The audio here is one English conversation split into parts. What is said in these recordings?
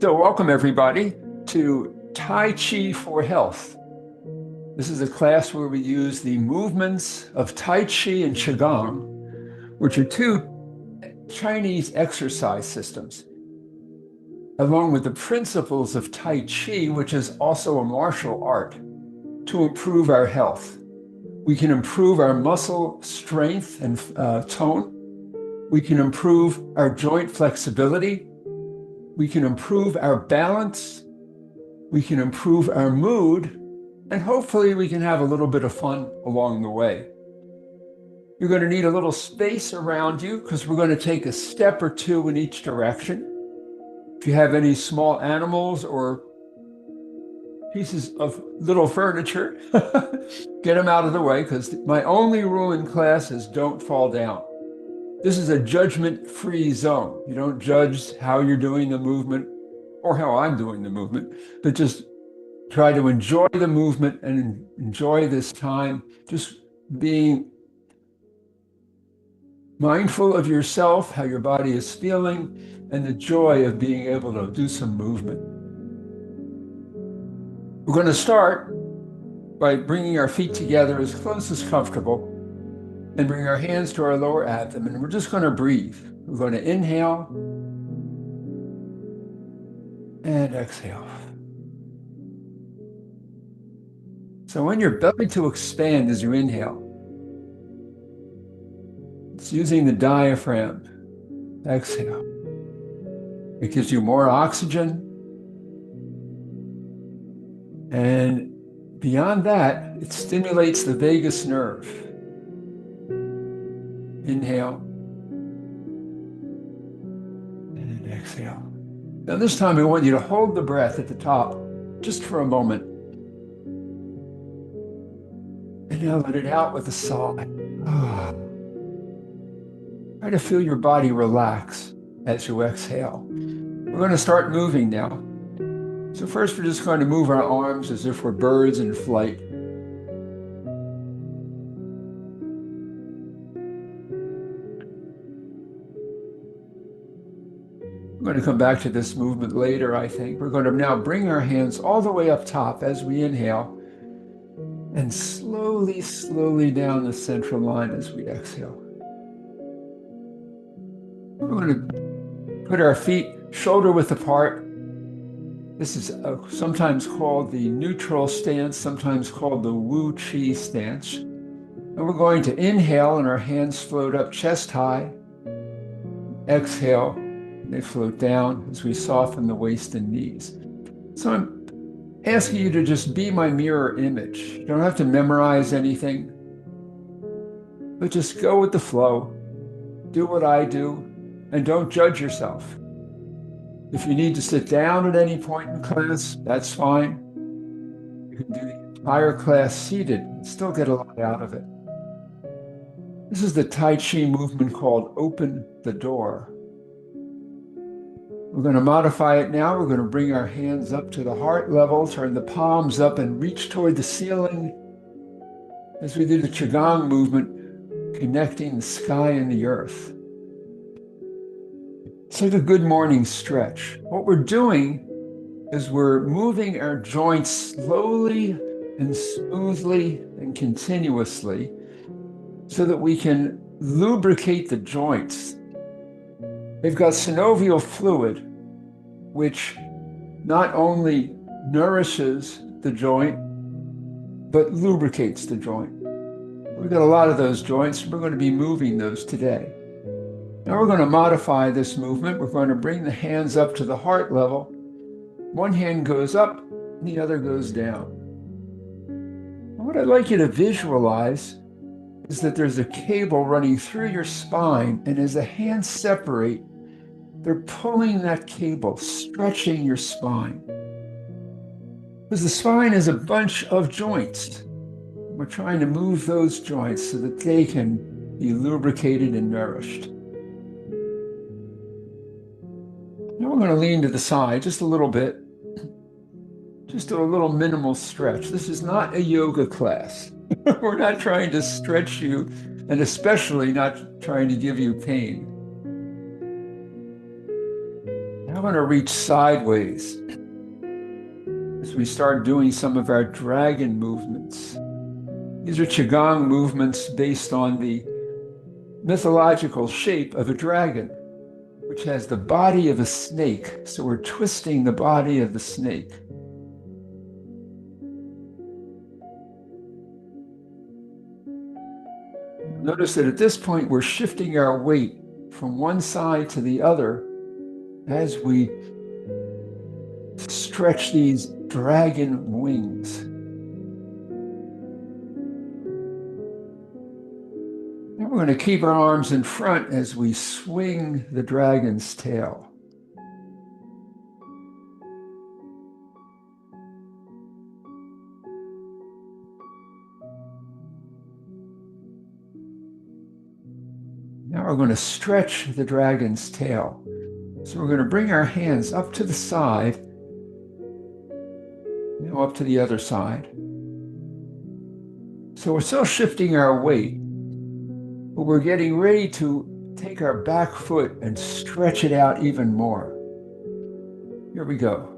So welcome everybody to Tai Chi for Health. This is a class where we use the movements of Tai Chi and Qigong, which are two Chinese exercise systems, along with the principles of Tai Chi, which is also a martial art, to improve our health. We can improve our muscle strength and tone. We can improve our joint flexibility. We can improve our balance. We can improve our mood. And hopefully we can have a little bit of fun along the way. You're going to need a little space around you because we're going to take a step or two in each direction. If you have any small animals or pieces of little furniture, get them out of the way, because my only rule in class is don't fall down. This is a judgment-free zone. You don't judge how you're doing the movement or how I'm doing the movement, but just try to enjoy the movement and enjoy this time, just being mindful of yourself, how your body is feeling, and the joy of being able to do some movement. We're going to start by bringing our feet together as close as comfortable and bring our hands to our lower abdomen. We're just going to breathe. We're going to inhale and exhale. So when your belly to expand as you inhale, it's using the diaphragm. Exhale. It gives you more oxygen. And beyond that, it stimulates the vagus nerve. Inhale and exhale. Now this time I want you to hold the breath at the top just for a moment. And now let it out with a sigh. Try to feel your body relax as you exhale. We're going to start moving now. So first we're just going to move our arms as if we're birds in flight. We're going to come back to this movement later, I think. We're going to now bring our hands all the way up top as we inhale and slowly, slowly down the central line as we exhale. We're going to put our feet shoulder width apart. This is sometimes called the neutral stance, sometimes called the Wu Chi stance. And we're going to inhale and our hands float up chest high. Exhale. They float down as we soften the waist and knees. So I'm asking you to just be my mirror image. You don't have to memorize anything, but just go with the flow. Do what I do, and don't judge yourself. If you need to sit down at any point in class, that's fine. You can do the entire class seated and still get a lot out of it. This is the Tai Chi movement called Open the Door. We're going to modify it now. We're going to bring our hands up to the heart level, turn the palms up and reach toward the ceiling as we do the Qigong movement, connecting the sky and the earth. It's like a good morning stretch. What we're doing is we're moving our joints slowly and smoothly and continuously so that we can lubricate the joints. They've got synovial fluid, which not only nourishes the joint, but lubricates the joint. We've got a lot of those joints, and we're going to be moving those today. Now we're going to modify this movement. We're going to bring the hands up to the heart level. One hand goes up, and the other goes down. And what I'd like you to visualize is that there's a cable running through your spine, and as the hands separate, they're pulling that cable, stretching your spine. Because the spine is a bunch of joints. We're trying to move those joints so that they can be lubricated and nourished. Now we're going to lean to the side just a little bit. Just do a little minimal stretch. This is not a yoga class. We're not trying to stretch you, and especially not trying to give you pain. Now I'm going to reach sideways as we start doing some of our dragon movements. These are Qigong movements based on the mythological shape of a dragon, which has the body of a snake. So we're twisting the body of the snake. Notice that at this point, we're shifting our weight from one side to the other as we stretch these dragon wings. And we're going to keep our arms in front as we swing the dragon's tail. Now we're going to stretch the dragon's tail. So we're going to bring our hands up to the side, now up to the other side. So we're still shifting our weight, but we're getting ready to take our back foot and stretch it out even more. Here we go.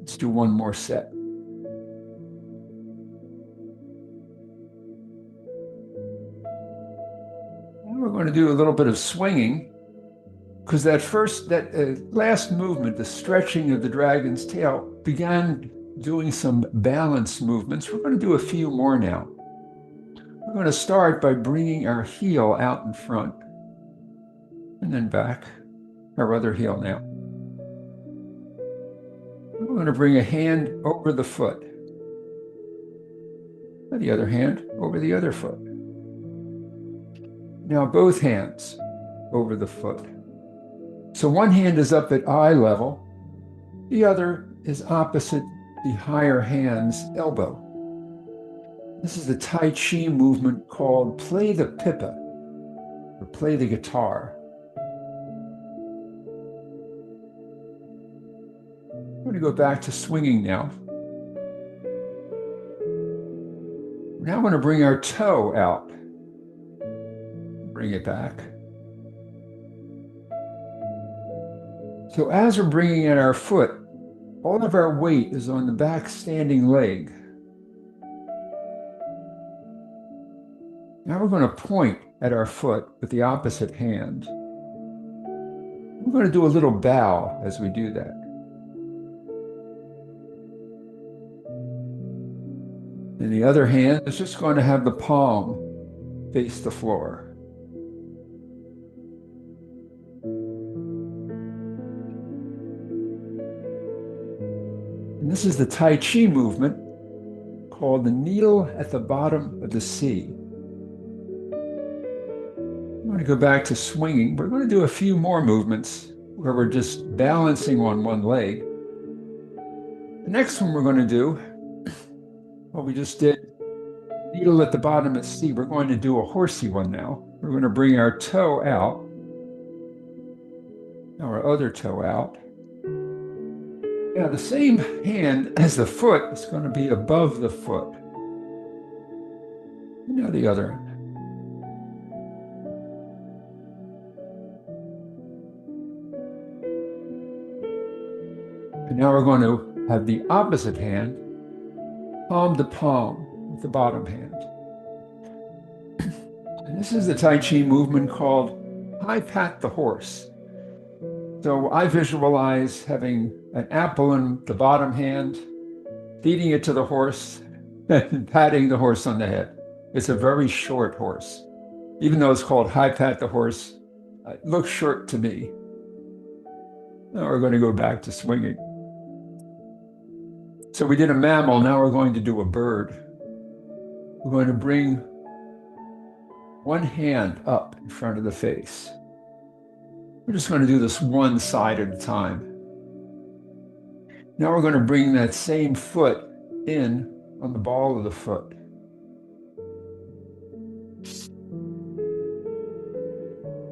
Let's do one more set. And we're going to do a little bit of swinging, because that last movement, the stretching of the dragon's tail, began doing some balance movements. We're going to do a few more now. We're going to start by bringing our heel out in front and then back, our other heel now. We're going to bring a hand over the foot, and the other hand over the other foot. Now both hands over the foot. So one hand is up at eye level, the other is opposite the higher hand's elbow. This is the Tai Chi movement called play the pipa, or play the guitar. I'm going to go back to swinging now. Now I'm going to bring our toe out. Bring it back. So as we're bringing in our foot, all of our weight is on the back standing leg. Now we're going to point at our foot with the opposite hand. We're going to do a little bow as we do that. And the other hand is just going to have the palm face the floor. And this is the Tai Chi movement called the needle at the bottom of the sea. I'm going to go back to swinging. We're going to do a few more movements where we're just balancing on one leg. The next one we're going to do, well, we just did needle at the bottom of the sea. We're going to do a horsey one now. We're going to bring our toe out, our other toe out. Now the same hand as the foot is going to be above the foot. Now the other end. And now we're going to have the opposite hand, palm to palm with the bottom hand. And this is the Tai Chi movement called I pat the horse. So I visualize having an apple in the bottom hand, feeding it to the horse, and patting the horse on the head. It's a very short horse. Even though it's called High Pat the Horse, it looks short to me. Now we're going to go back to swinging. So we did a mammal, now we're going to do a bird. We're going to bring one hand up in front of the face. We're just going to do this one side at a time. Now we're going to bring that same foot in on the ball of the foot.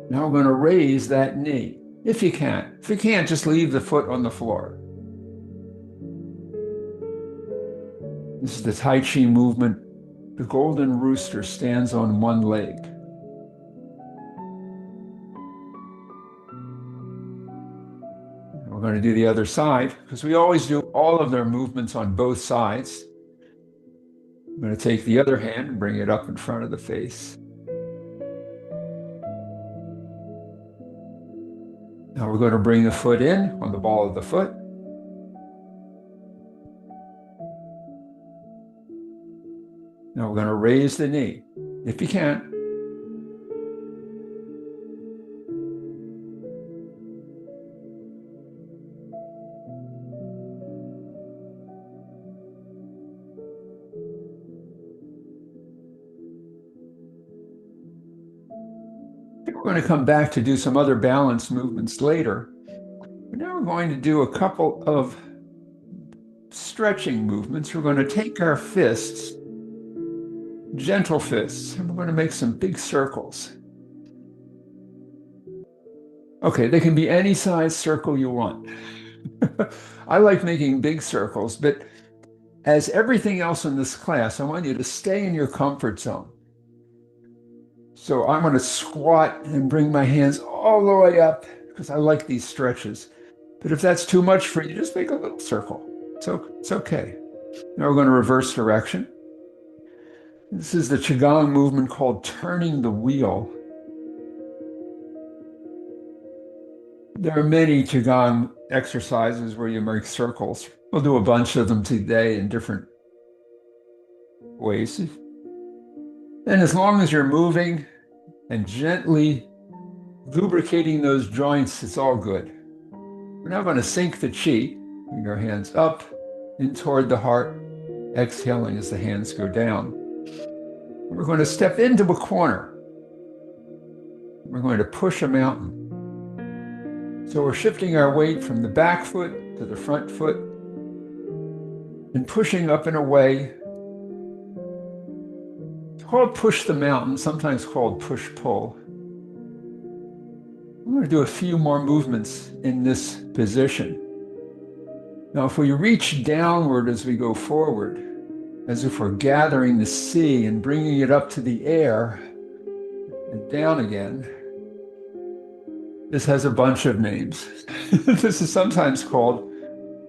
Now we're going to raise that knee, if you can. If you can't, just leave the foot on the floor. This is the Tai Chi movement. The golden rooster stands on one leg. We're going to do the other side because we always do all of their movements on both sides. I'm going to take the other hand and bring it up in front of the face. Now we're going to bring the foot in on the ball of the foot. Now we're going to raise the knee, if you can. We're going to come back to do some other balance movements later. But now we're going to do a couple of stretching movements. We're going to take our fists, gentle fists, and we're going to make some big circles. Okay, they can be any size circle you want. I like making big circles, but as everything else in this class, I want you to stay in your comfort zone. So I'm going to squat and bring my hands all the way up because I like these stretches. But if that's too much for you, just make a little circle. It's okay. Now we're going to reverse direction. This is the Qigong movement called turning the wheel. There are many Qigong exercises where you make circles. We'll do a bunch of them today in different ways. And as long as you're moving and gently lubricating those joints, it's all good. We're now going to sink the chi. Bring our hands up, in toward the heart, exhaling as the hands go down. We're going to step into a corner. We're going to push a mountain. So we're shifting our weight from the back foot to the front foot and pushing up and away. It's called push the mountain, sometimes called push-pull. I'm going to do a few more movements in this position. Now, if we reach downward as we go forward, as if we're gathering the sea and bringing it up to the air and down again, this has a bunch of names. This is sometimes called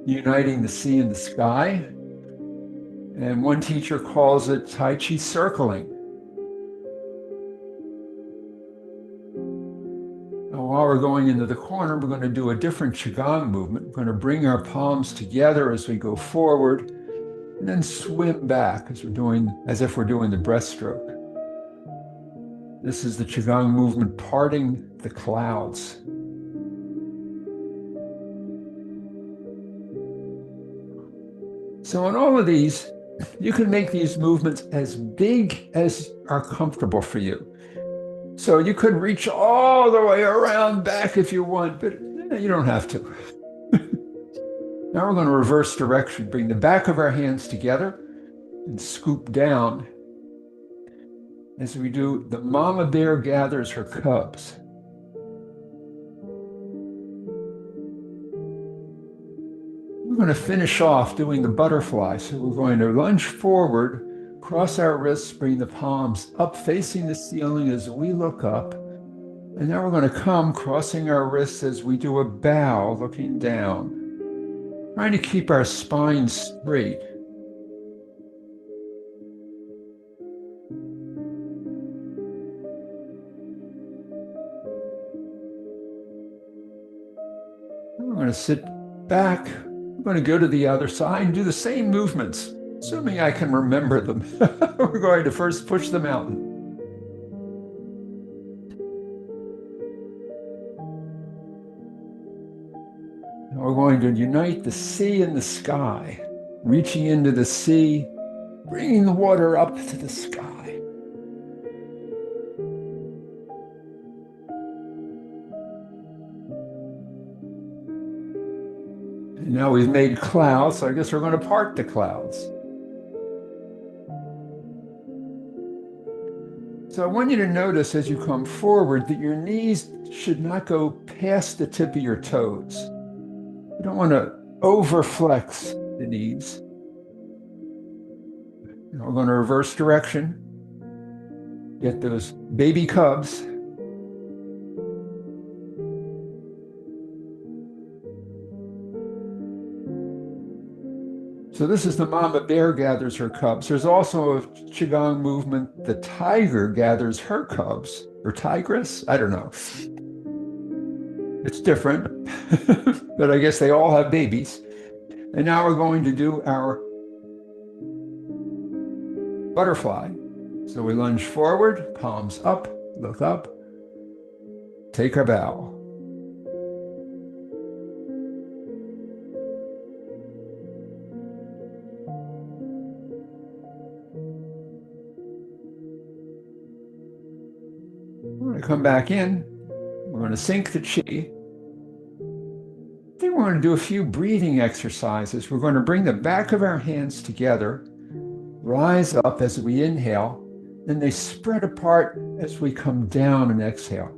uniting the sea and the sky. And one teacher calls it Tai Chi circling. Now, while we're going into the corner, we're going to do a different Qigong movement. We're going to bring our palms together as we go forward and then swim back as if we're doing the breaststroke. This is the Qigong movement, parting the clouds. So in all of these, you can make these movements as big as are comfortable for you. So you could reach all the way around back if you want, but you don't have to. Now we're going to reverse direction. Bring the back of our hands together and scoop down as we do the mama bear gathers her cubs. We're going to finish off doing the butterfly. So we're going to lunge forward, cross our wrists, bring the palms up facing the ceiling as we look up. And now we're going to come crossing our wrists as we do a bow, looking down, trying to keep our spine straight. We're going to sit back. We're going to go to the other side and do the same movements, assuming I can remember them. We're going to first push the mountain. Now we're going to unite the sea and the sky, reaching into the sea, bringing the water up to the sky. Now we've made clouds, so I guess we're going to part the clouds. So I want you to notice as you come forward that your knees should not go past the tip of your toes. You don't want to overflex the knees. We're going to reverse direction, get those baby cubs. So this is the mama bear gathers her cubs. There's also a Qigong movement, the tiger gathers her cubs, or tigress, I don't know. It's different, but I guess they all have babies. And now we're going to do our butterfly. So we lunge forward, palms up, look up, take our bow. We're going to come back in. We're going to sink the chi. I think we're going to do a few breathing exercises. We're going to bring the back of our hands together, rise up as we inhale, then they spread apart as we come down and exhale.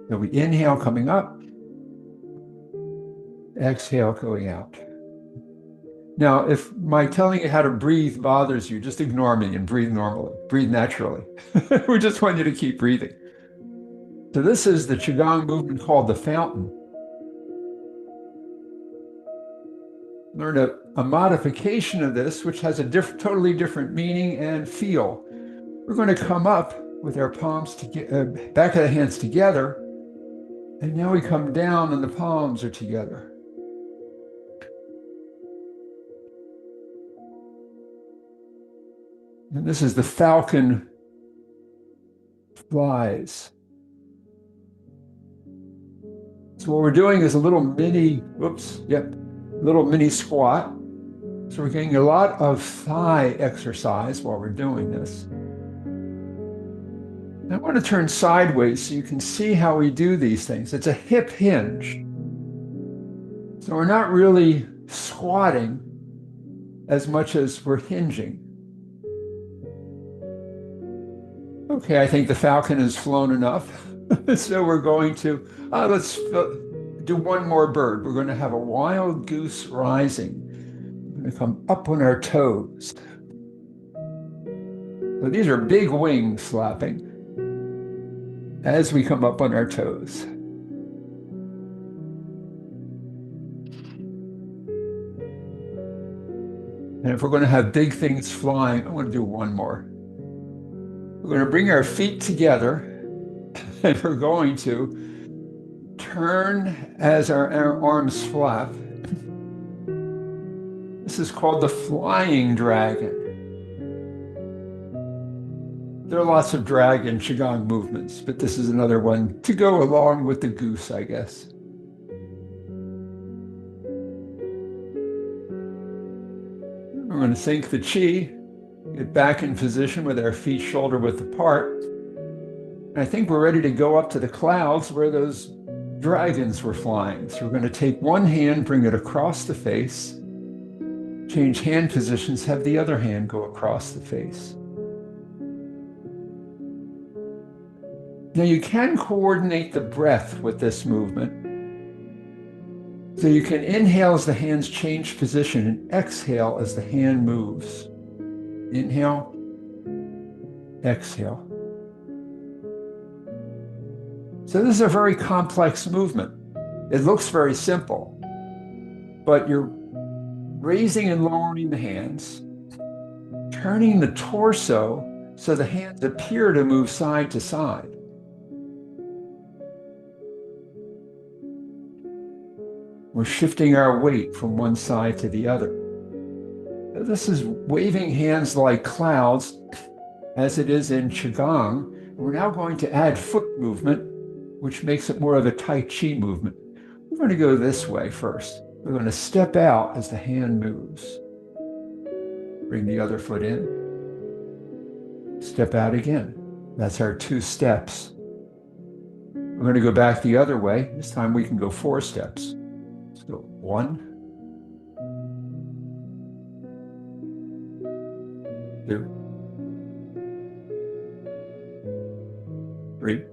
So we inhale coming up, exhale going out. Now, if my telling you how to breathe bothers you, just ignore me and breathe normally, breathe naturally. We just want you to keep breathing. So this is the Qigong movement called the fountain. Learn a modification of this, which has a totally different meaning and feel. We're going to come up with our palms back of the hands together, and now we come down and the palms are together. And this is the falcon flies. So what we're doing is a little mini squat. So we're getting a lot of thigh exercise while we're doing this. I want to turn sideways so you can see how we do these things. It's a hip hinge. So we're not really squatting as much as we're hinging. Okay, I think the falcon has flown enough. So we're going to, let's do one more bird. We're going to have a wild goose rising. We're going to come up on our toes. So these are big wings flapping as we come up on our toes. And if we're going to have big things flying, I'm going to do one more. We're going to bring our feet together, and we're going to turn as our arms flap. This is called the flying dragon. There are lots of dragon Qigong movements, but this is another one to go along with the goose, I guess. We're going to sink the chi, get back in position with our feet shoulder width apart. And I think we're ready to go up to the clouds where those dragons were flying. So we're going to take one hand, bring it across the face, change hand positions, have the other hand go across the face. Now you can coordinate the breath with this movement. So you can inhale as the hands change position and exhale as the hand moves. Inhale, exhale. So this is a very complex movement. It looks very simple, but you're raising and lowering the hands, turning the torso so the hands appear to move side to side. We're shifting our weight from one side to the other. This is waving hands like clouds, as it is in Qigong. We're now going to add foot movement, which makes it more of a Tai Chi movement. We're going to go this way first. We're going to step out as the hand moves. Bring the other foot in. Step out again. That's our 2 steps. We're going to go back the other way. This time we can go 4 steps. Let's go 1, 2, 3,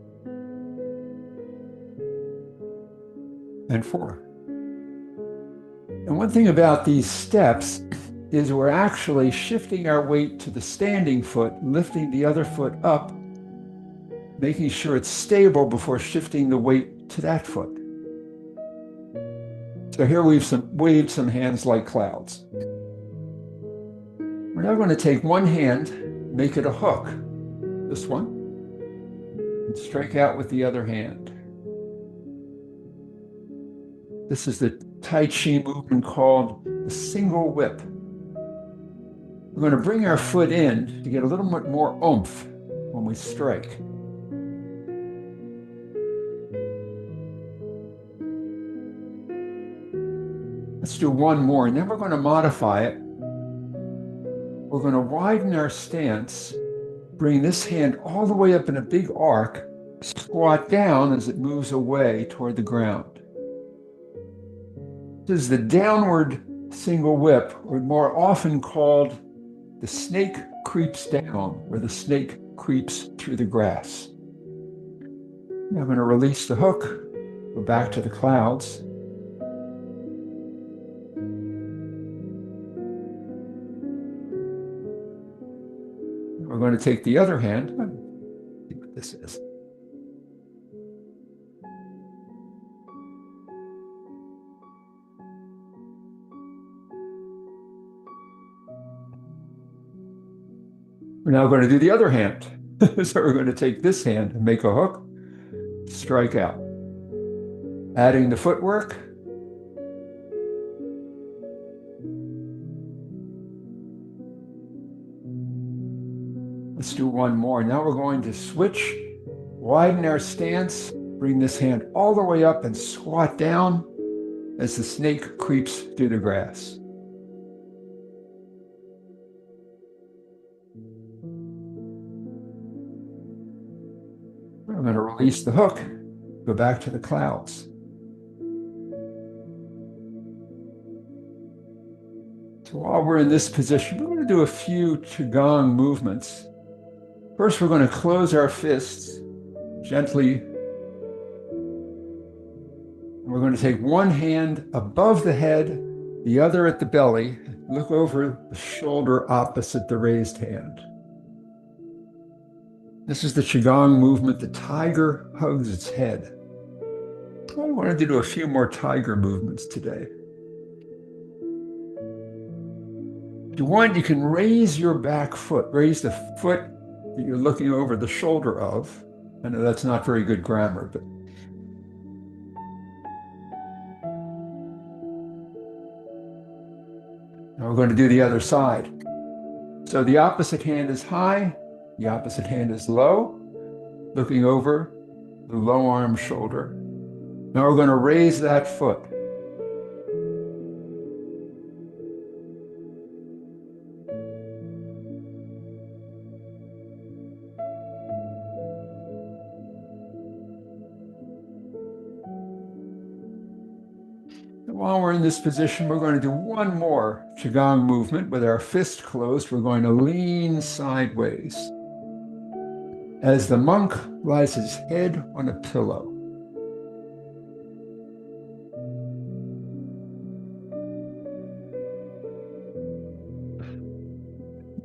and 4. And one thing about these steps is we're actually shifting our weight to the standing foot, lifting the other foot up, making sure it's stable before shifting the weight to that foot. So here we've waved some hands like clouds. We're now going to take one hand, make it a hook, this one, and strike out with the other hand. This is the Tai Chi movement called the single whip. We're going to bring our foot in to get a little bit more oomph when we strike. Let's do one more, and then we're going to modify it. We're going to widen our stance, bring this hand all the way up in a big arc, squat down as it moves away toward the ground. This is the downward single whip, or more often called the snake creeps down, where the snake creeps through the grass. Now I'm going to release the hook, go back to the clouds. We're going to take the other hand. Let's see what this is. We're now going to do the other hand. So we're going to take this hand and make a hook, strike out. Adding the footwork. Let's do one more. Now we're going to switch, widen our stance, bring this hand all the way up and squat down as the snake creeps through the grass. I'm going to release the hook, go back to the clouds. So while we're in this position, we're going to do a few Qigong movements. First, we're going to close our fists gently. We're going to take one hand above the head, the other at the belly. Look over the shoulder opposite the raised hand. This is the Qigong movement. The tiger hugs its head. I wanted to do a few more tiger movements today. If you want, you can raise your back foot, raise the foot that you're looking over the shoulder of. I know that's not very good grammar, but now we're going to do the other side. So the opposite hand is high, the opposite hand is low, looking over the low arm shoulder. Now we're going to raise that foot. While we're in this position, we're going to do one more Qigong movement with our fist closed. We're going to lean sideways as the monk lies his head on a pillow.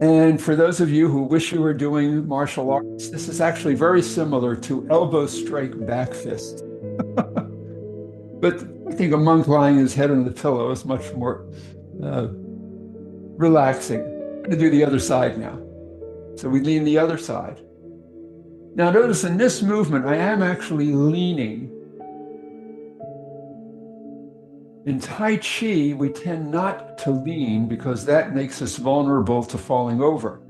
And for those of you who wish you were doing martial arts, this is actually very similar to elbow strike back fist. But I think a monk lying his head on the pillow is much more relaxing. I'm going to do the other side now. So we lean the other side. Now notice in this movement, I am actually leaning. In Tai Chi, we tend not to lean because that makes us vulnerable to falling over.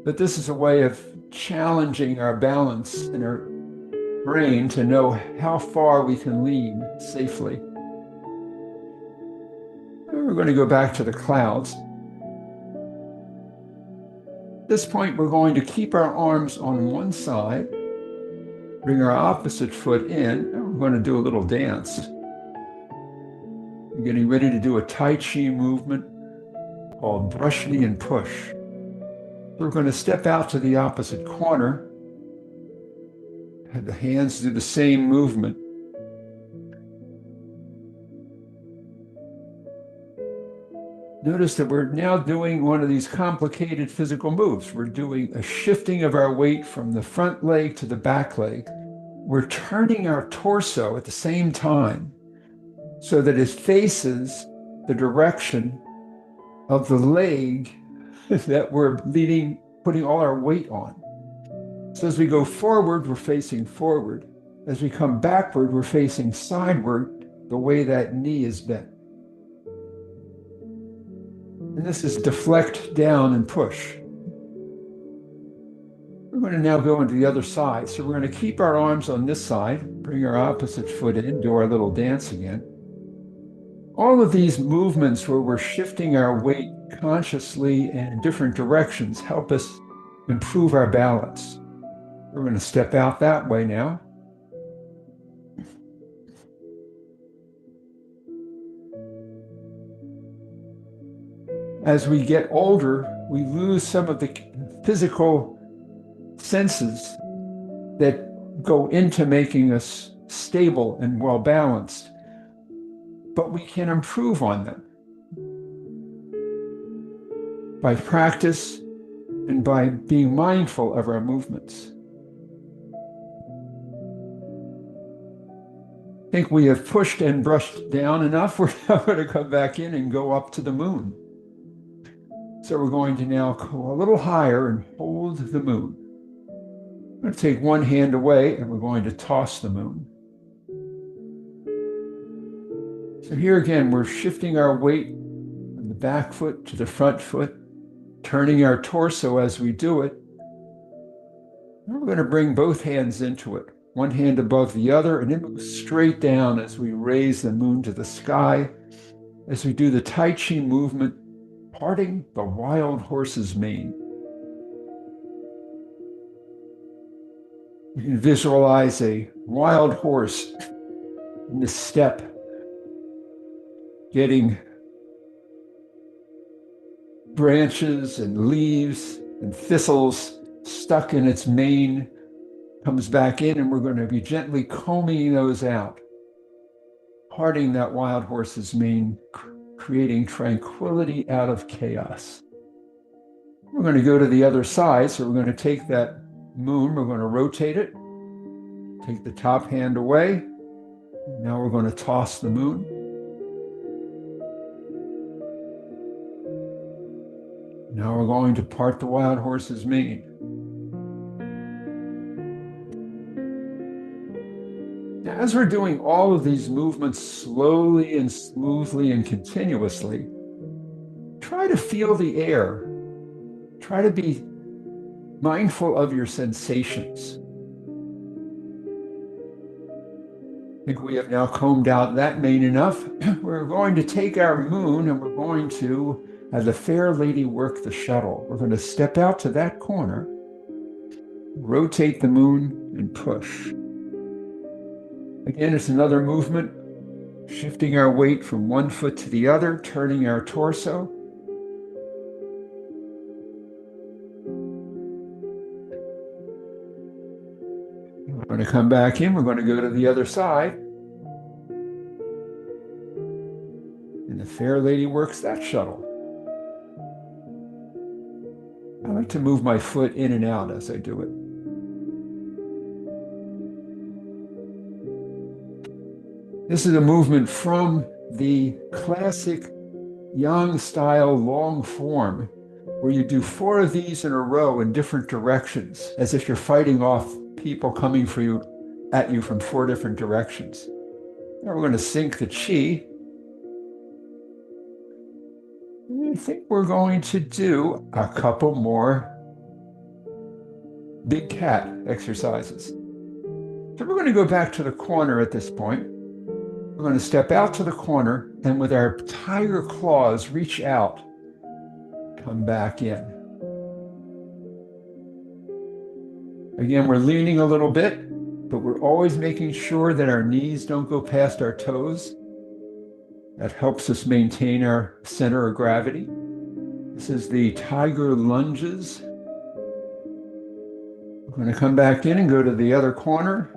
But this is a way of challenging our balance and our brain to know how far we can lean safely. And we're going to go back to the clouds. At this point, we're going to keep our arms on one side, bring our opposite foot in, and we're going to do a little dance. I'm getting ready to do a Tai Chi movement called brush knee and push. So we're going to step out to the opposite corner. Have the hands do the same movement. Notice that we're now doing one of these complicated physical moves. We're doing a shifting of our weight from the front leg to the back leg. We're turning our torso at the same time so that it faces the direction of the leg that we're putting all our weight on. So as we go forward, we're facing forward. As we come backward, we're facing sideward, the way that knee is bent. And this is deflect down and push. We're going to now go into the other side. So we're going to keep our arms on this side, bring our opposite foot in, do our little dance again. All of these movements where we're shifting our weight consciously and in different directions help us improve our balance. We're going to step out that way now. As we get older, we lose some of the physical senses that go into making us stable and well balanced, but we can improve on them by practice and by being mindful of our movements. I think we have pushed and brushed down enough. We're now going to come back in and go up to the moon. So we're going to now go a little higher and hold the moon. I'm going to take one hand away and we're going to toss the moon. So here again, we're shifting our weight from the back foot to the front foot, turning our torso as we do it. And we're going to bring both hands into it, one hand above the other, and then move straight down as we raise the moon to the sky, as we do the Tai Chi movement, parting the wild horse's mane. You can visualize a wild horse in the steppe getting branches and leaves and thistles stuck in its mane, comes back in, and we're going to be gently combing those out, parting that wild horse's mane, creating tranquility out of chaos. We're going to go to the other side, so we're going to take that moon, we're going to rotate it, take the top hand away. Now we're going to toss the moon. Now we're going to part the wild horse's mane. Now, as we're doing all of these movements slowly and smoothly and continuously, try to feel the air. Try to be mindful of your sensations. I think we have now combed out that mane enough. We're going to take our moon and we're going to have the fair lady work the shuttle. We're going to step out to that corner, rotate the moon, and push. Again, it's another movement, shifting our weight from one foot to the other, turning our torso. We're going to come back in. We're going to go to the other side. And the fair lady works that shuttle. I like to move my foot in and out as I do it. This is a movement from the classic Yang style long form, where you do 4 of these in a row in different directions, as if you're fighting off people coming at you from 4 different directions. Now we're going to sync the chi. I think we're going to do a couple more big cat exercises. So we're going to go back to the corner at this point. We're going to step out to the corner and with our tiger claws, reach out, come back in. Again, we're leaning a little bit, but we're always making sure that our knees don't go past our toes. That helps us maintain our center of gravity. This is the tiger lunges. We're going to come back in and go to the other corner,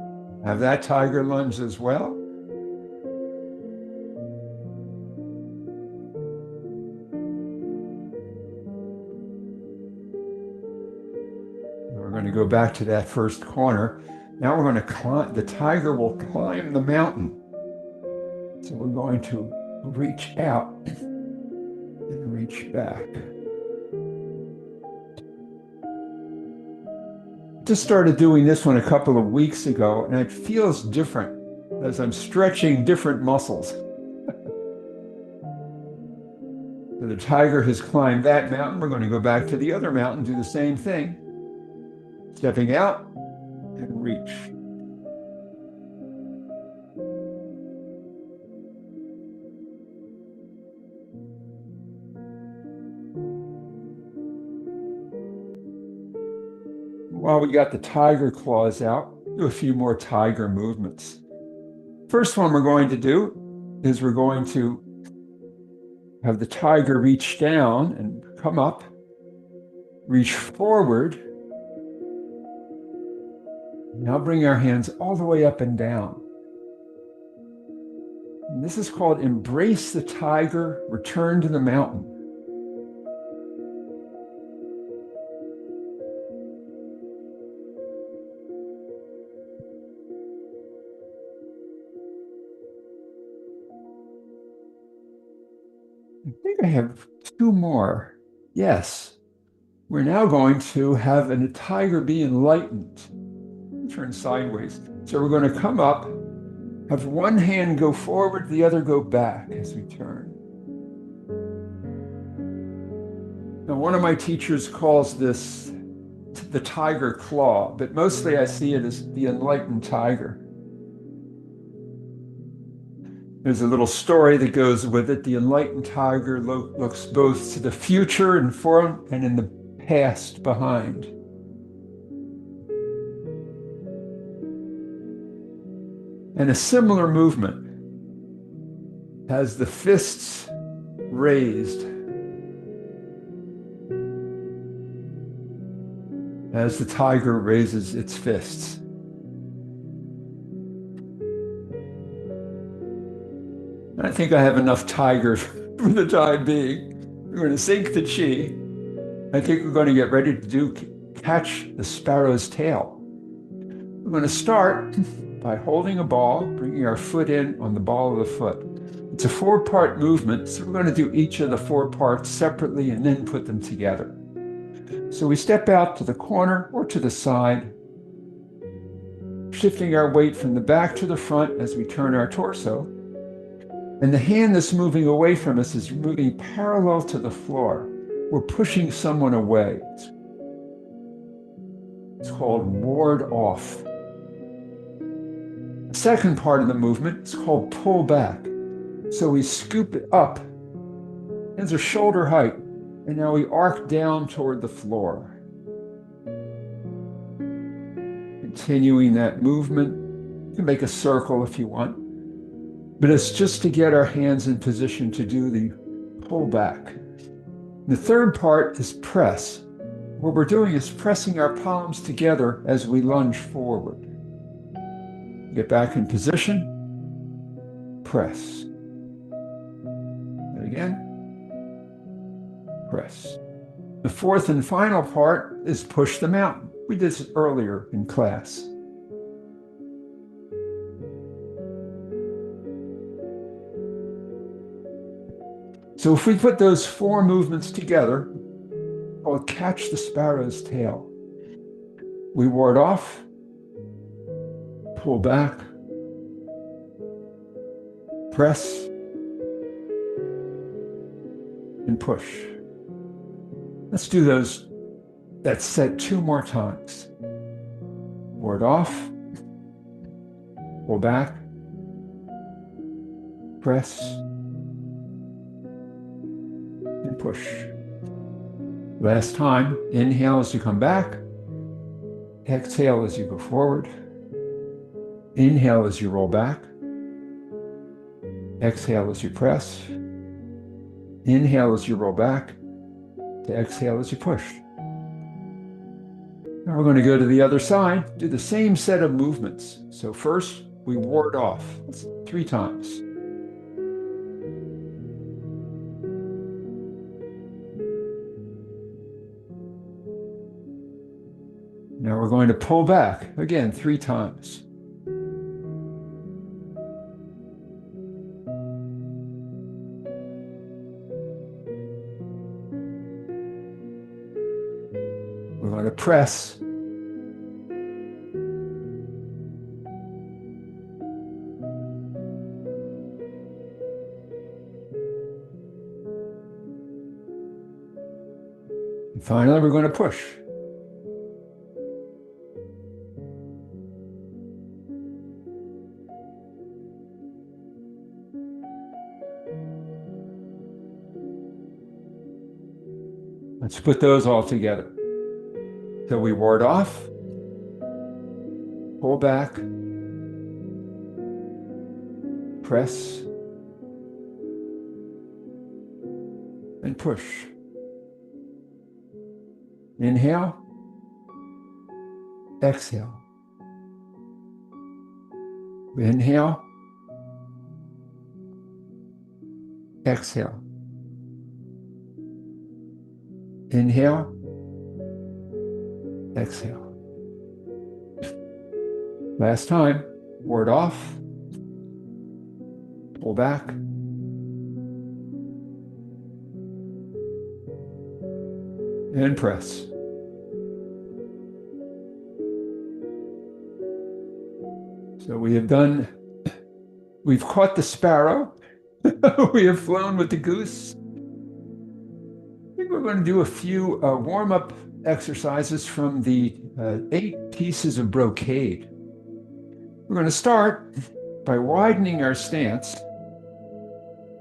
have that tiger lunge as well. back to that first corner. Now we're going to climb, the tiger will climb the mountain. So we're going to reach out and reach back. Just started doing this one a couple of weeks ago, and it feels different as I'm stretching different muscles. So the tiger has climbed that mountain. We're going to go back to the other mountain, do the same thing. Stepping out and reach. While we got the tiger claws out, do a few more tiger movements. First one we're going to do is we're going to have the tiger reach down and come up, reach forward. Now bring our hands all the way up and down. And this is called embrace the tiger, return to the mountain. I think I have two more. Yes. We're now going to have a tiger be enlightened. Turn sideways. So we're going to come up, have one hand go forward, the other go back as we turn. Now, one of my teachers calls this the tiger claw, but mostly I see it as the enlightened tiger. There's a little story that goes with it. The enlightened tiger looks both to the future in front and in the past behind. And a similar movement has the fists raised as the tiger raises its fists. I think I have enough tiger for the time being. We're going to sink the chi. I think we're going to get ready to catch the sparrow's tail. We're going to start by holding a ball, bringing our foot in on the ball of the foot. It's a four-part movement, so we're going to do each of the four parts separately and then put them together. So we step out to the corner or to the side, shifting our weight from the back to the front as we turn our torso. And the hand that's moving away from us is moving parallel to the floor. We're pushing someone away. It's called ward off. The second part of the movement is called pull back. So we scoop it up. Hands are shoulder height. And now we arc down toward the floor. Continuing that movement. You can make a circle if you want. But it's just to get our hands in position to do the pull back. The third part is press. What we're doing is pressing our palms together as we lunge forward. Get back in position. Press. And again. Press. The fourth and final part is push the mountain. We did this earlier in class. So if we put those four movements together, I'll catch the sparrow's tail. We ward off, pull back, press, and push. Let's do that set two more times. Ward off, pull back, press, and push. Last time, inhale as you come back, exhale as you go forward, inhale as you roll back, exhale as you press, inhale as you roll back, to exhale as you push. Now we're going to go to the other side, do the same set of movements. So first, we ward off. That's 3 times. Now we're going to pull back, again, 3 times. We're going to press. And finally, we're going to push. Let's put those all together. So we ward off, pull back, press, and push. Inhale, exhale. Inhale, exhale. Inhale, exhale. Last time, ward off, pull back, and press. So we've caught the sparrow, we have flown with the goose. I think we're going to do a few warm-up exercises from the 8 pieces of brocade. We're going to start by widening our stance.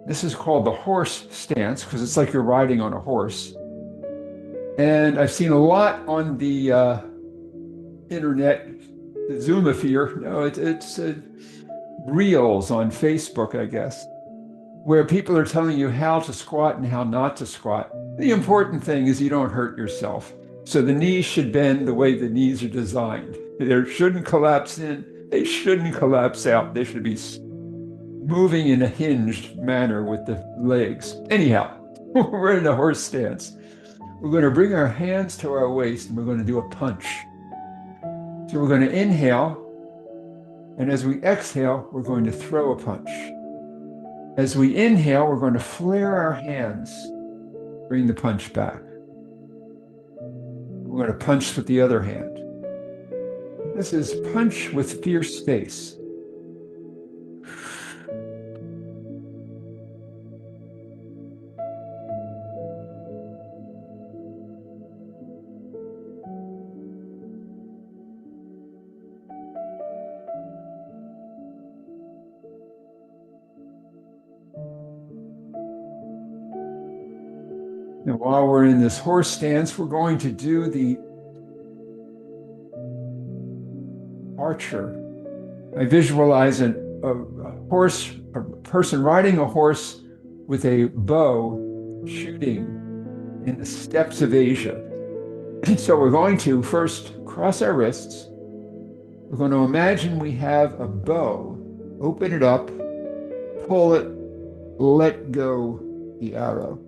This is called the horse stance because it's like you're riding on a horse. And I've seen a lot on the internet, the Zoomosphere, no, it's reels on Facebook, I guess, where people are telling you how to squat and how not to squat. The important thing is you don't hurt yourself. So the knees should bend the way the knees are designed. They shouldn't collapse in, they shouldn't collapse out. They should be moving in a hinged manner with the legs. Anyhow, we're in a horse stance. We're going to bring our hands to our waist and we're going to do a punch. So we're going to inhale, and as we exhale, we're going to throw a punch. As we inhale, we're going to flare our hands, bring the punch back. We're going to punch with the other hand. This is punch with fierce face. And while we're in this horse stance, we're going to do the archer. I visualize a person riding a horse with a bow shooting in the steppes of Asia. So we're going to first cross our wrists. We're going to imagine we have a bow, open it up, pull it, let go the arrow.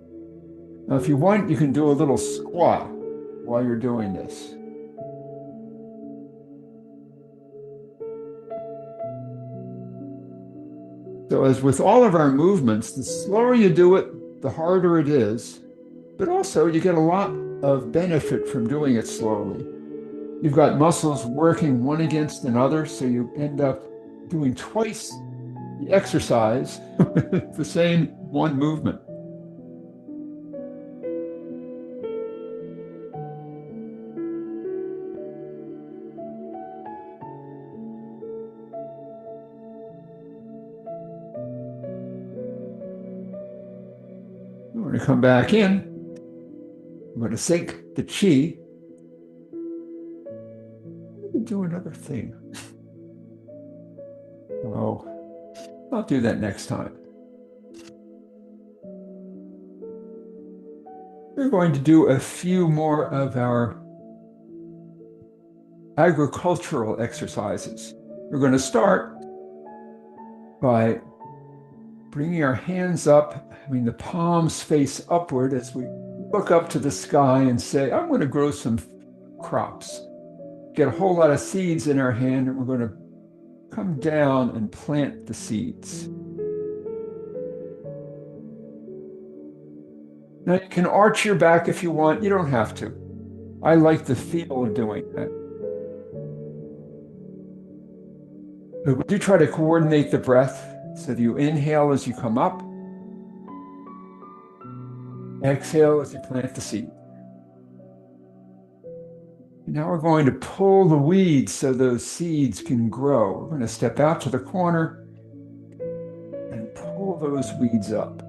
Now, if you want, you can do a little squat while you're doing this. So as with all of our movements, the slower you do it, the harder it is, but also you get a lot of benefit from doing it slowly. You've got muscles working one against another, so you end up doing twice the exercise with the same one movement. We're going to come back in. We're going to sink the chi. Let me do another thing. Oh, I'll do that next time. We're going to do a few more of our agricultural exercises. We're going to start by bringing our hands up, having the palms face upward as we look up to the sky and say, I'm going to grow some crops. get a whole lot of seeds in our hand, and we're going to come down and plant the seeds. Now, you can arch your back if you want. You don't have to. I like the feel of doing that. But we do try to coordinate the breath so that you inhale as you come up, exhale as you plant the seed. Now we're going to pull the weeds so those seeds can grow. We're going to step out to the corner and pull those weeds up.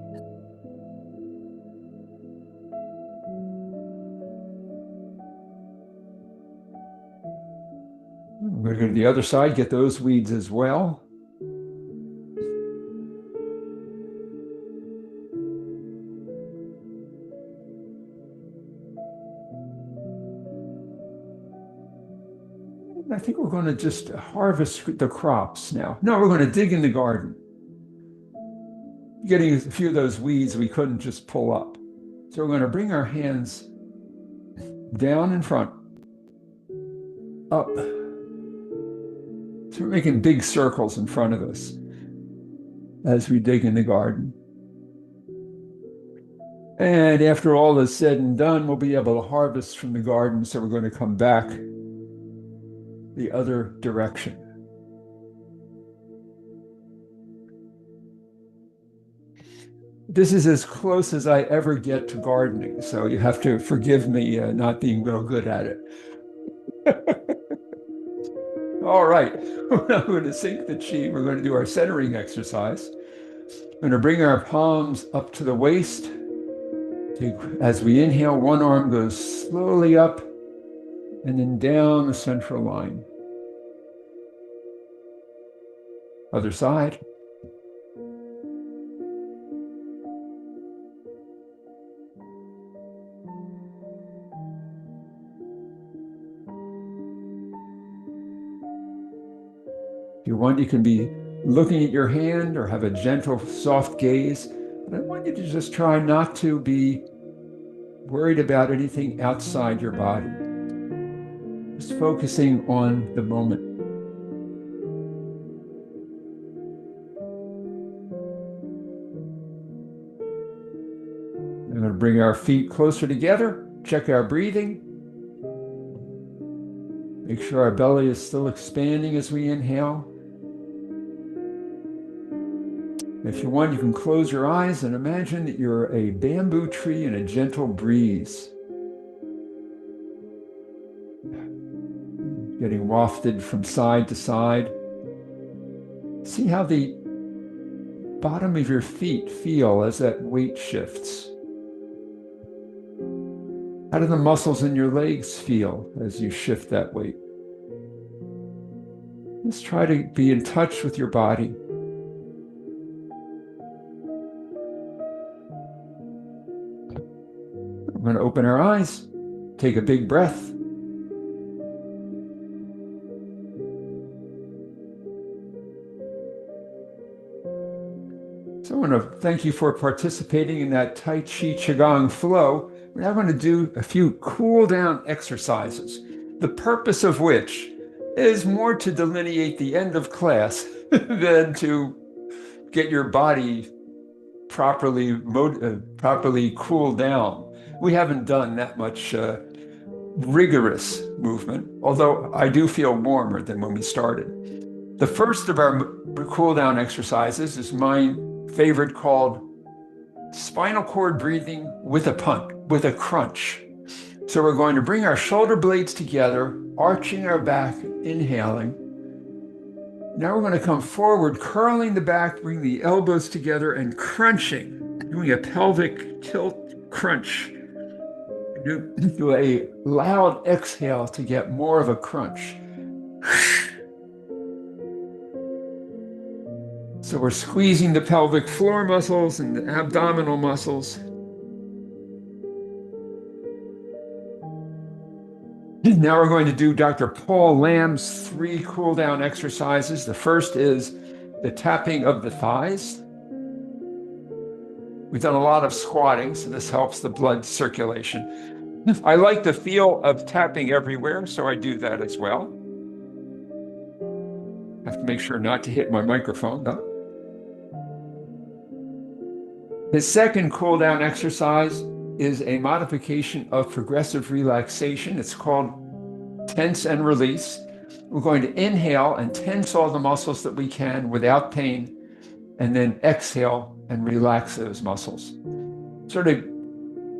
We're going to go to the other side, get those weeds as well. I think we're going to just harvest the crops now. No, we're going to dig in the garden. Getting a few of those weeds we couldn't just pull up. So we're going to bring our hands down in front, up. So we're making big circles in front of us as we dig in the garden. And after all is said and done, we'll be able to harvest from the garden. So we're going to come back the other direction. This is as close as I ever get to gardening, so you have to forgive me not being real good at it. All right, we're going to sink the chi. We're going to do our centering exercise. We're going to bring our palms up to the waist. As we inhale, one arm goes slowly up and then down the central line. Other side. If you want, you can be looking at your hand or have a gentle, soft gaze. But I want you to just try not to be worried about anything outside your body. Just focusing on the moment. We're going to bring our feet closer together, check our breathing. Make sure our belly is still expanding as we inhale. If you want, you can close your eyes and imagine that you're a bamboo tree in a gentle breeze. Getting wafted from side to side. See how the bottom of your feet feel as that weight shifts. How do the muscles in your legs feel as you shift that weight? Just try to be in touch with your body. We're going to open our eyes, take a big breath. So I want to thank you for participating in that Tai Chi Qigong flow. We're now going to do a few cool down exercises, the purpose of which is more to delineate the end of class than to get your body properly cooled down. We haven't done that much rigorous movement, although I do feel warmer than when we started. The first of our cool down exercises is my favorite, called spinal cord breathing with a crunch. So we're going to bring our shoulder blades together, arching our back, inhaling. Now we're going to come forward, curling the back, bring the elbows together and crunching, doing a pelvic tilt crunch. Do a loud exhale to get more of a crunch. So we're squeezing the pelvic floor muscles and the abdominal muscles. Now we're going to do Dr. Paul Lamb's 3 cool down exercises. The first is the tapping of the thighs. We've done a lot of squatting, so this helps the blood circulation. I like the feel of tapping everywhere, so I do that as well. I have to make sure not to hit my microphone, though. The second cool down exercise is a modification of progressive relaxation. It's called tense and release. We're going to inhale and tense all the muscles that we can without pain, and then exhale and relax those muscles. Sort of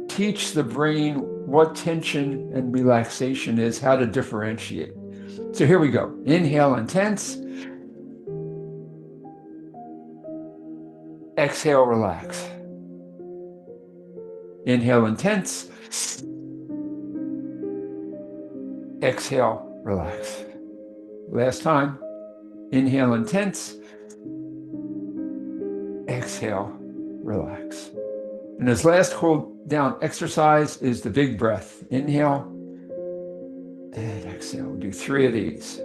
teach the brain what tension and relaxation is, how to differentiate. So here we go. Inhale and tense. Exhale, relax. Inhale and tense. Exhale, relax. Last time. Inhale and tense. Exhale, relax. And this last cool down exercise is the big breath. Inhale and exhale. We'll do 3 of these.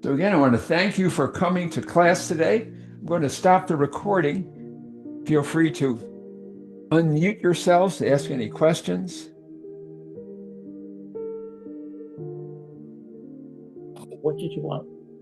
So again, I want to thank you for coming to class today. I'm going to stop the recording. Feel free to unmute yourselves to ask any questions. What did you want?